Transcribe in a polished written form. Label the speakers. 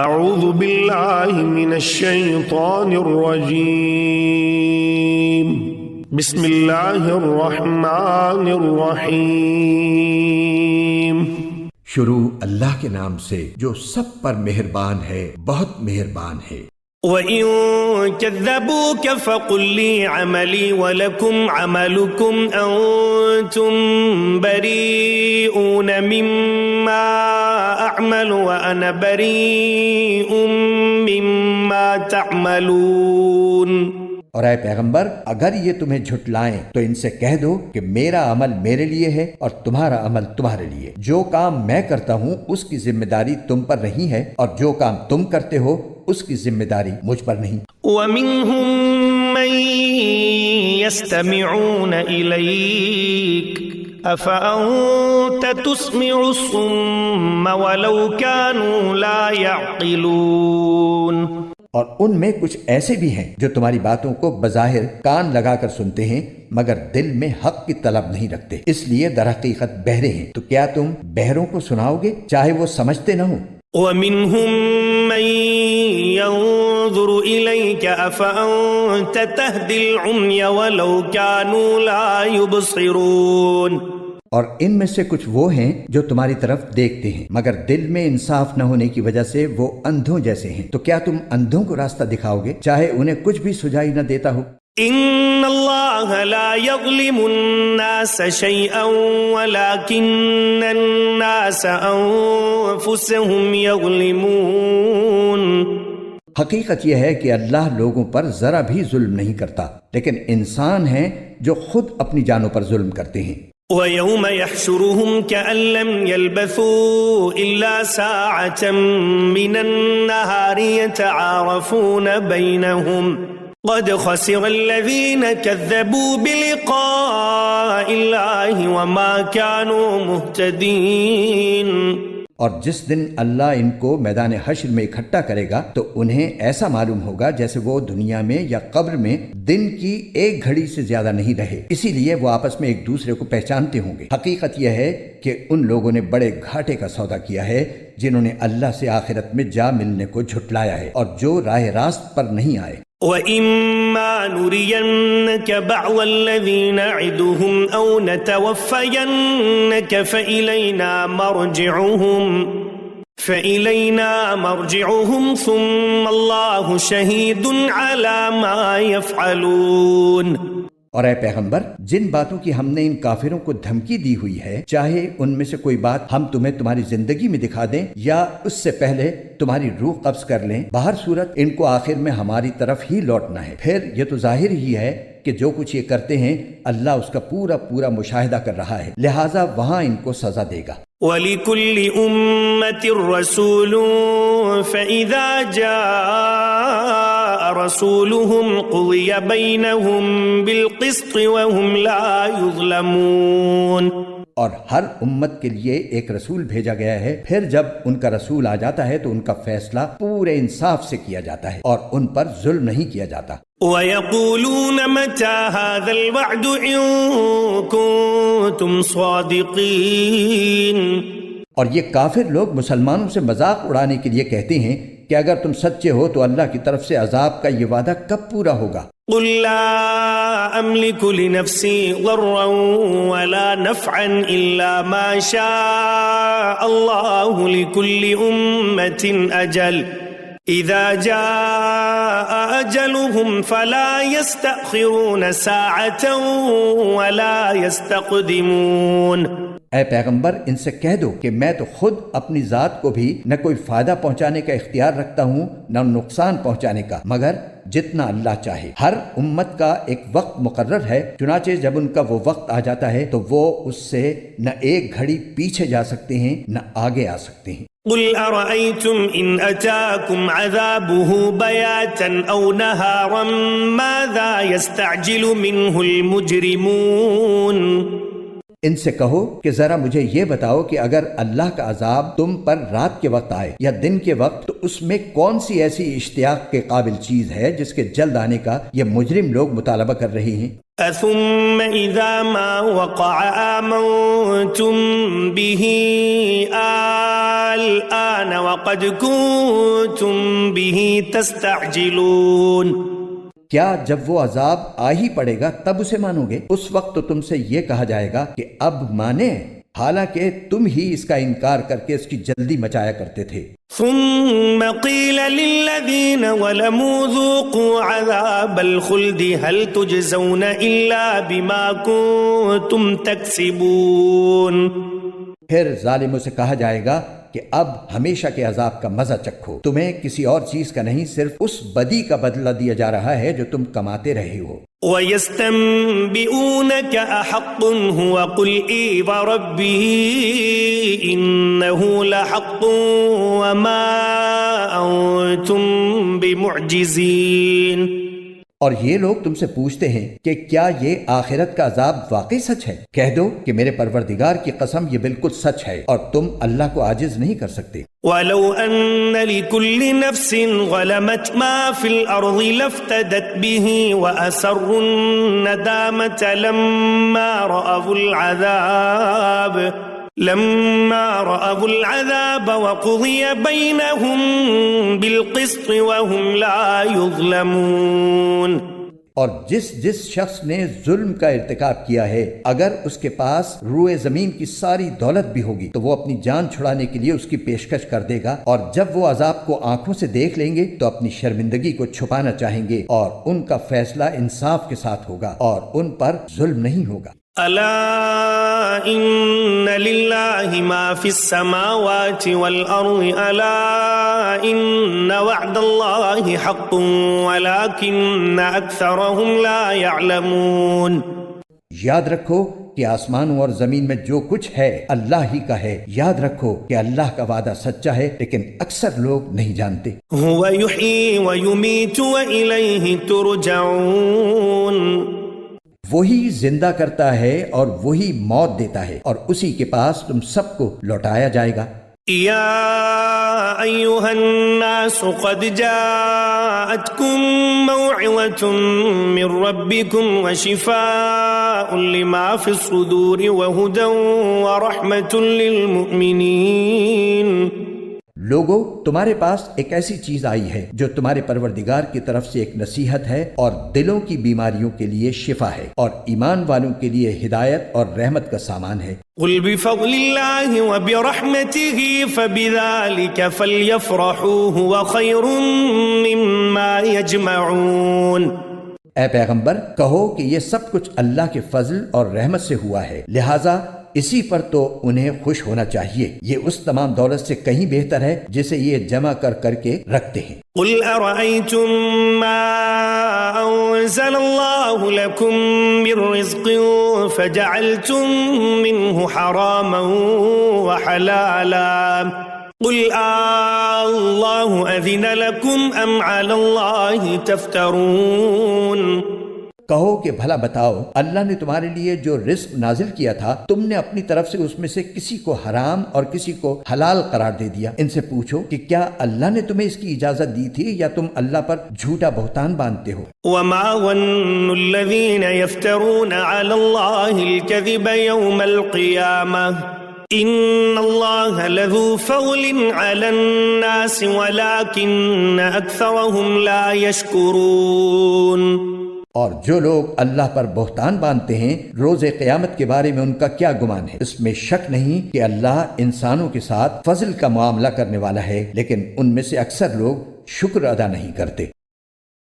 Speaker 1: اعوذ باللہ من الشیطان الرجیم بسم اللہ الرحمن الرحیم۔
Speaker 2: شروع اللہ کے نام سے جو سب پر مہربان ہے، بہت مہربان ہے۔
Speaker 1: وَإِن كَذَّبُوكَ فَقُل لِّي عَمَلِي وَلَكُمْ عَمَلُكُمْ أَنتُم بَرِيئُونَ مِمَّا أَعْمَلُ وَأَنَا بَرِيءٌ مِّمَّا تَعْمَلُونَ۔
Speaker 2: اور اے پیغمبر، اگر یہ تمہیں جھٹلائیں تو ان سے کہہ دو کہ میرا عمل میرے لیے ہے اور تمہارا عمل تمہارے لیے۔ جو کام میں کرتا ہوں اس کی ذمہ داری تم پر نہیں ہے، اور جو کام تم کرتے ہو اس کی ذمہ داری مجھ پر نہیں۔
Speaker 1: وَمِنْهُمْ مَنْ يَسْتَمِعُونَ إِلَيْكَ أَفَأَنْتَ تُسْمِعُ الصُّمَّ وَلَوْ كَانُوا لَا يَعْقِلُونَ۔
Speaker 2: اور ان میں کچھ ایسے بھی ہیں جو تمہاری باتوں کو بظاہر کان لگا کر سنتے ہیں مگر دل میں حق کی طلب نہیں رکھتے، اس لیے در حقیقت بہرے ہیں۔ تو کیا تم بہروں کو سناؤ گے چاہے وہ سمجھتے نہ ہوں؟
Speaker 1: وَمِنْهُمْ مَنْ يَنْظُرُ إِلَيْكَ أَفَأَنْتَ تَهْدِي الْعُمْيَ وَلَوْ كَانُوا لَا يُبْصِرُونَ۔
Speaker 2: اور ان میں سے کچھ وہ ہیں جو تمہاری طرف دیکھتے ہیں مگر دل میں انصاف نہ ہونے کی وجہ سے وہ اندھوں جیسے ہیں۔ تو کیا تم اندھوں کو راستہ دکھاؤ گے چاہے انہیں کچھ بھی سجائی نہ دیتا ہو؟
Speaker 1: إِنَّ اللَّهَ لَا يَظْلِمُ النَّاسَ شَيْئًا وَلَكِنَّ النَّاسَ أَنفُسَهُمْ يَظْلِمُونَ۔
Speaker 2: حقیقت یہ ہے کہ اللہ لوگوں پر ذرا بھی ظلم نہیں کرتا، لیکن انسان ہیں جو خود اپنی جانوں پر ظلم کرتے ہیں۔
Speaker 1: وَيَوْمَ يَحْشُرُهُمْ كَأَن لَّمْ يَلْبَثُوا إِلَّا سَاعَةً مِّنَ النَّهَارِ يَتَعَارَفُونَ بَيْنَهُمْ قَدْ خَسِرَ الَّذِينَ كَذَّبُوا بِلِقَاءِ اللَّهِ وَمَا كَانُوا مُهْتَدِينَ۔
Speaker 2: اور جس دن اللہ ان کو میدان حشر میں اکٹھا کرے گا تو انہیں ایسا معلوم ہوگا جیسے وہ دنیا میں یا قبر میں دن کی ایک گھڑی سے زیادہ نہیں رہے، اسی لیے وہ آپس میں ایک دوسرے کو پہچانتے ہوں گے۔ حقیقت یہ ہے کہ ان لوگوں نے بڑے گھاٹے کا سودا کیا ہے جنہوں نے اللہ سے آخرت میں جا ملنے کو جھٹلایا ہے اور جو راہ راست پر نہیں آئے۔
Speaker 1: وَإِمَّا نُرِيَنَّكَ بَعْضَ الَّذِي نَعِدُهُمْ أَوْ نَتَوَفَّيَنَّكَ فَإِلَيْنَا مَرْجِعُهُمْ ثُمَّ اللَّهُ شَهِيدٌ عَلَى مَا يَفْعَلُونَ۔
Speaker 2: اور اے پیغمبر، جن باتوں کی ہم نے ان کافروں کو دھمکی دی ہوئی ہے، چاہے ان میں سے کوئی بات ہم تمہیں تمہاری زندگی میں دکھا دیں یا اس سے پہلے تمہاری روح قبض کر لیں، بہر صورت ان کو آخر میں ہماری طرف ہی لوٹنا ہے۔ پھر یہ تو ظاہر ہی ہے کہ جو کچھ یہ کرتے ہیں اللہ اس کا پورا پورا مشاہدہ کر رہا ہے، لہٰذا وہاں ان کو سزا دے گا۔
Speaker 1: وَلِكُلِّ أُمَّةٍ رَسُولٌ فَإِذَا جَاءَ رَسُولُهُمْ قُضِيَ بَيْنَهُمْ بِالْقِسْطِ وَهُمْ لَا يُظْلَمُونَ۔
Speaker 2: اور ہر امت کے لیے ایک رسول بھیجا گیا ہے، پھر جب ان کا رسول آ جاتا ہے تو ان کا فیصلہ پورے انصاف سے کیا جاتا ہے اور ان پر ظلم نہیں کیا جاتا۔
Speaker 1: وَيَقُولُونَ مَتَى هَذَا الْوَعْدُ إِن كُنتُمْ صَادِقِينَ۔
Speaker 2: اور یہ کافر لوگ مسلمانوں سے مذاق اڑانے کے لیے کہتے ہیں کہ اگر تم سچے ہو تو اللہ کی طرف سے عذاب کا یہ وعدہ کب پورا ہوگا؟
Speaker 1: قُل لَّا أَمْلِكُ لِنَفْسِي ضَرًّا وَلَا نَفْعًا إِلَّا مَا شَاءَ اللَّهُ لِكُلِّ أُمَّةٍ أَجَلٌ إِذَا جَاءَ أَجَلُهُمْ فَلَا يَسْتَأْخِرُونَ سَاعَةً وَلَا يَسْتَقْدِمُونَ۔
Speaker 2: اے پیغمبر، ان سے کہہ دو کہ میں تو خود اپنی ذات کو بھی نہ کوئی فائدہ پہنچانے کا اختیار رکھتا ہوں نہ نقصان پہنچانے کا، مگر جتنا اللہ چاہے۔ ہر امت کا ایک وقت مقرر ہے، چنانچہ جب ان کا وہ وقت آ جاتا ہے تو وہ اس سے نہ ایک گھڑی پیچھے جا سکتے ہیں نہ آگے آ سکتے ہیں۔
Speaker 1: قُلْ أَرَأَيْتُمْ إِنْ أَتَاكُمْ عَذَابُهُ بَيَاتًا أَوْ نَهَارًا مَاذَا يَسْتَعْجِلُ مِنْهُ الْمُجْرِمُونَ۔
Speaker 2: ان سے کہو کہ ذرا مجھے یہ بتاؤ کہ اگر اللہ کا عذاب تم پر رات کے وقت آئے یا دن کے وقت تو اس میں کون سی ایسی اشتیاق کے قابل چیز ہے جس کے جلد آنے کا یہ مجرم لوگ مطالبہ کر رہے ہیں؟
Speaker 1: أثم إذا ما وقع آمنتم به الآن وقد كنتم به تستعجلون.
Speaker 2: کیا جب وہ عذاب آ ہی پڑے گا تب اسے مانو گے؟ اس وقت تو تم سے یہ کہا جائے گا کہ اب مانے، حالانکہ تم ہی اس کا انکار کر کے اس کی جلدی مچایا کرتے تھے.
Speaker 1: ثم قيل للذين ظلموا ذوقوا عذاب الخلد هل تجزون إلا بما كنتم تكسبون.
Speaker 2: پھر ظالموں سے کہا جائے گا کہ اب ہمیشہ کے عذاب کا مزہ چکھو، تمہیں کسی اور چیز کا نہیں، صرف اس بدی کا بدلہ دیا جا رہا ہے جو تم کماتے رہے ہو.
Speaker 1: وَيَسْتَنبِئُونَكَ أَحَقٌّ هُوَ قُلْ إِي وَرَبِّي إِنَّهُ لَحَقٌّ وَمَا أَنْتُمْ بِمُعْجِزِينَ.
Speaker 2: اور یہ لوگ تم سے پوچھتے ہیں کہ کیا یہ آخرت کا عذاب واقعی سچ ہے؟ کہہ دو کہ میرے پروردگار کی قسم یہ بالکل سچ ہے اور تم اللہ کو عاجز نہیں کر سکتے.
Speaker 1: وَلَوْ أَنَّ لِكُلِّ نَفْسٍ ظَلَمَتْ مَا فِي الْأَرْضِ لَافْتَدَتْ بِهِ وَأَسَرُّوا النَّدَامَةَ لما رأوا العذاب وقضي بينهم بالقسط وهم لا يظلمون.
Speaker 2: اور جس شخص نے ظلم کا ارتکاب کیا ہے اگر اس کے پاس روئے زمین کی ساری دولت بھی ہوگی تو وہ اپنی جان چھڑانے کے لیے اس کی پیشکش کر دے گا، اور جب وہ عذاب کو آنکھوں سے دیکھ لیں گے تو اپنی شرمندگی کو چھپانا چاہیں گے، اور ان کا فیصلہ انصاف کے ساتھ ہوگا اور ان پر ظلم نہیں ہوگا.
Speaker 1: ألا إن لله ما في السماوات والأرض ألا إن وعد الله حق ولكن أكثرهم لا يعلمون.
Speaker 2: یاد رکھو کہ آسمانوں اور زمین میں جو کچھ ہے اللہ ہی کا ہے. یاد رکھو کہ اللہ کا وعدہ سچا ہے لیکن اکثر لوگ نہیں جانتے.
Speaker 1: هو يحيي ويميت وإليه ترجعون.
Speaker 2: وہی زندہ کرتا ہے اور وہی موت دیتا ہے اور اسی کے پاس تم سب کو لوٹایا جائے گا.
Speaker 1: یا ایھا الناس قد جاءتکم موعظۃ من ربکم وشفاء لما فی الصدور وہدی ورحمۃ للمؤمنین.
Speaker 2: لوگو، تمہارے پاس ایک ایسی چیز آئی ہے جو تمہارے پروردگار کی طرف سے ایک نصیحت ہے اور دلوں کی بیماریوں کے لیے شفا ہے اور ایمان والوں کے لیے ہدایت اور رحمت کا سامان ہے.
Speaker 1: قل بفضل اللہ وبرحمتہ فبذلک فلیفرحوا هو خیر مما یجمعون.
Speaker 2: اے پیغمبر، کہو کہ یہ سب کچھ اللہ کے فضل اور رحمت سے ہوا ہے، لہٰذا اسی پر تو انہیں خوش ہونا چاہیے. یہ اس تمام دولت سے کہیں بہتر ہے جسے یہ جمع کر کے رکھتے ہیں.
Speaker 1: قل ارأيتم ما انزل الله لكم من رزق فجعلتم منه حراما وحلالا قل الله اذن لكم ام على الله تفترون.
Speaker 2: کہو کہ بھلا بتاؤ، اللہ نے تمہارے لیے جو رزق نازل کیا تھا تم نے اپنی طرف سے اس میں سے کسی کو حرام اور کسی کو حلال قرار دے دیا. ان سے پوچھو کہ کیا اللہ نے تمہیں اس کی اجازت دی تھی یا تم اللہ پر جھوٹا بہتان باندھتے ہو؟
Speaker 1: وما ظن الذين يفترون على الله الكذب يوم القيامة ان اللہ لذو فضل على الناس ولكن اکثرهم لا يشکرون.
Speaker 2: اور جو لوگ اللہ پر بہتان باندھتے ہیں روز قیامت کے بارے میں ان کا کیا گمان ہے؟ اس میں شک نہیں کہ اللہ انسانوں کے ساتھ فضل کا معاملہ کرنے والا ہے، لیکن ان میں سے اکثر لوگ شکر ادا نہیں کرتے.